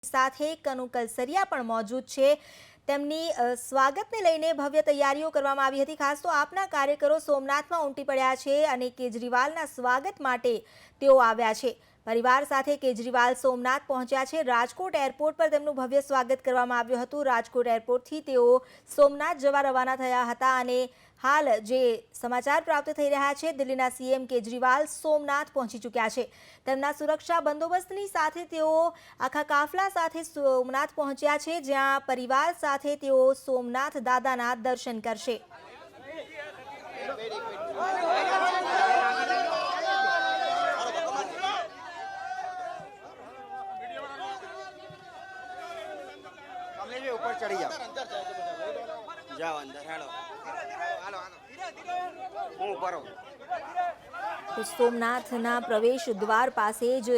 સાથે કનુ કલસરિયા પણ મોજૂદ છે। તેમની સ્વાગતને લઈને ભવ્ય તૈયારીઓ કરવામાં આવી હતી। ખાસ તો આપના કાર્યકરો સોમનાથમાં ઉમટી પડ્યા છે અને કેજરીવાલના સ્વાગત માટે તેઓ આવ્યા છે। પરિવાર સાથે કેજરીવાલ સોમનાથ પહોંચ્યા છે। રાજકોટ એરપોર્ટ પર તેમનું ભવ્ય સ્વાગત કરવામાં આવ્યું હતું। રાજકોટ એરપોર્ટથી તેઓ સોમનાથ જવા રવાના થયા હતા અને હાલ જે સમાચાર પ્રાપ્ત થઈ રહ્યા છે, દિલ્હીના સીએમ કેજરીવાલ સોમનાથ પહોંચી ચૂક્યા છે। તેમના સુરક્ષા બંદોબસ્તની સાથે તેઓ આખા કાફલા સાથે સોમનાથ પહોંચ્યા છે, જ્યાં પરિવાર સાથે તેઓ સોમનાથ દાદાના દર્શન કરશે। ऊपर चढ़ी जाओ अंदर हेलो हेलो હું ऊपर તો સોમનાથના પ્રવેશ દ્વાર પાસે જ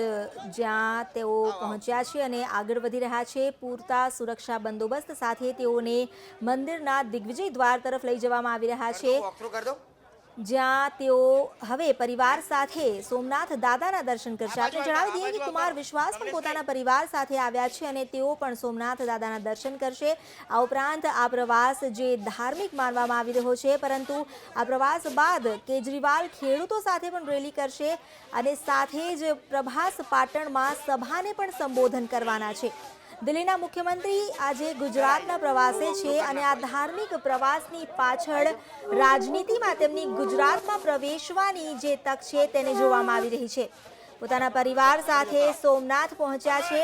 જ્યાં તેઓ પહોંચ્યા છે અને આગળ વધી રહ્યા છે। પૂરતા સુરક્ષા બંદોબસ્ત સાથે તેઓને મંદિરના દિગ્વિજય દ્વાર તરફ લઈ જવામાં આવી રહ્યા છે, જ્યાં તેઓ હવે પરિવાર સાથે સોમનાથ દાદાના દર્શન કરશે। આપણે જણાવી દઈએ કે કુમાર વિશ્વાસ પણ પોતાના પરિવાર સાથે આવ્યા છે અને તેઓ પણ સોમનાથ દાદાના દર્શન કરશે। આ ઉપરાંત આ પ્રવાસ જે ધાર્મિક માનવામાં આવી રહ્યો છે, પરંતુ આ પ્રવાસ બાદ કેજરીવાલ ખેડૂતો સાથે પણ રેલી કરશે અને સાથે જ પ્રભાસ પાટણમાં સભાને પણ સંબોધન કરવાના છે। દિલ્હીના મુખ્યમંત્રી આજે ગુજરાતના પ્રવાસે છે અને આ ધાર્મિક પ્રવાસની પાછળ રાજનીતિમાં તેમની ગુજરાતમાં પ્રવેશવાની જે તક છે તેને જોવામાં આવી રહી છે। પોતાના પરિવાર સાથે સોમનાથ પહોંચ્યા છે।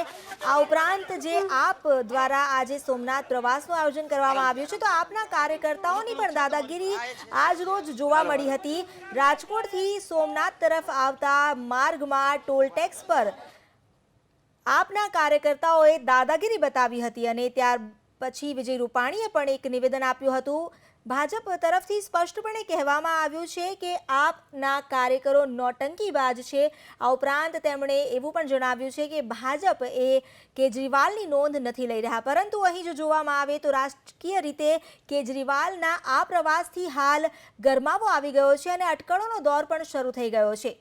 આ ઉપરાંત જે આપ દ્વારા આજે સોમનાથ પ્રવાસનું આયોજન કરવામાં આવ્યું છે, તો આપના કાર્યકર્તાઓની પણ દાદાગીરી આજ રોજ જોવા મળી હતી। રાજકોટથી સોમનાથ તરફ આવતા માર્ગમાં ટોલ ટેક્સ પર આપના કાર્યકર્તાઓએ દાદાગીરી બતાવી હતી અને ત્યાર પછી વિજય રૂપાણીએ પણ એક નિવેદન આપ્યું હતું। ભાજપ તરફથી સ્પષ્ટપણે કહેવામાં આવ્યું છે કે આપના કાર્યકરો નોટંકીબાજ છે। આ ઉપરાંત તેમણે એવું પણ જણાવ્યું છે કે ભાજપ એ કેજરીવાલની નોંધ નથી લઈ રહ્યા, પરંતુ અહીં જો જોવામાં આવે તો રાજકીય રીતે કેજરીવાલના આ પ્રવાસથી હાલ ગરમાવો આવી ગયો છે અને અટકળોનો દોર પણ શરૂ થઈ ગયો છે।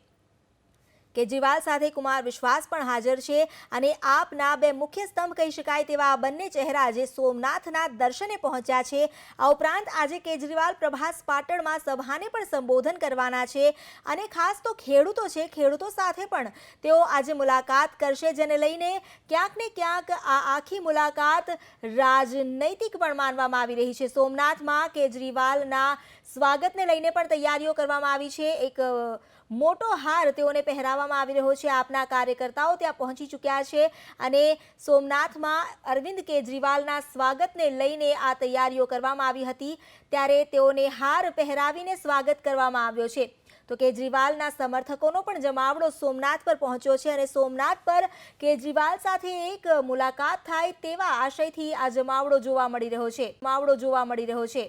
કેજરીવાલ સાથે કુમાર વિશ્વાસ પણ હાજર છે અને આપના બે મુખ્ય સ્તંભ કહી શકાય તેવા આ બંને ચહેરા જે સોમનાથના દર્શને પહોંચ્યા છે। આ ઉપરાંત આજે કેજરીવાલ પ્રભાસ પાટણમાં સભાને પણ સંબોધન કરવાના છે અને ખાસ તો ખેડૂતો છે, ખેડૂતો સાથે પણ તેઓ આજે મુલાકાત કરશે, જેને લઈને ક્યાંક ને ક્યાંક આ આખી મુલાકાત રાજનૈતિક પણ માનવામાં આવી રહી છે। સોમનાથમાં કેજરીવાલના સ્વાગતને લઈને પણ તૈયારીઓ કરવામાં આવી છે। એક મોટો હાર તેઓને પહેરાવવામાં આવી રહ્યો છે। આપના કાર્યકર્તાઓ ત્યાં પહોંચી ચૂક્યા છે અને સોમનાથમાં અરવિંદ કેજરીવાલના સ્વાગતને લઈને આ તૈયારીઓ કરવામાં આવી હતી, ત્યારે તેઓને હાર પહેરાવીને સ્વાગત કરવામાં આવ્યો છે। તો કેજરીવાલના સમર્થકોનો પણ જમાવડો સોમનાથ પર પહોંચ્યો છે અને સોમનાથ પર કેજરીવાલ સાથે એક મુલાકાત થાય તેવા આશયથી આ જમાવડો જોવા મળી રહ્યો છે।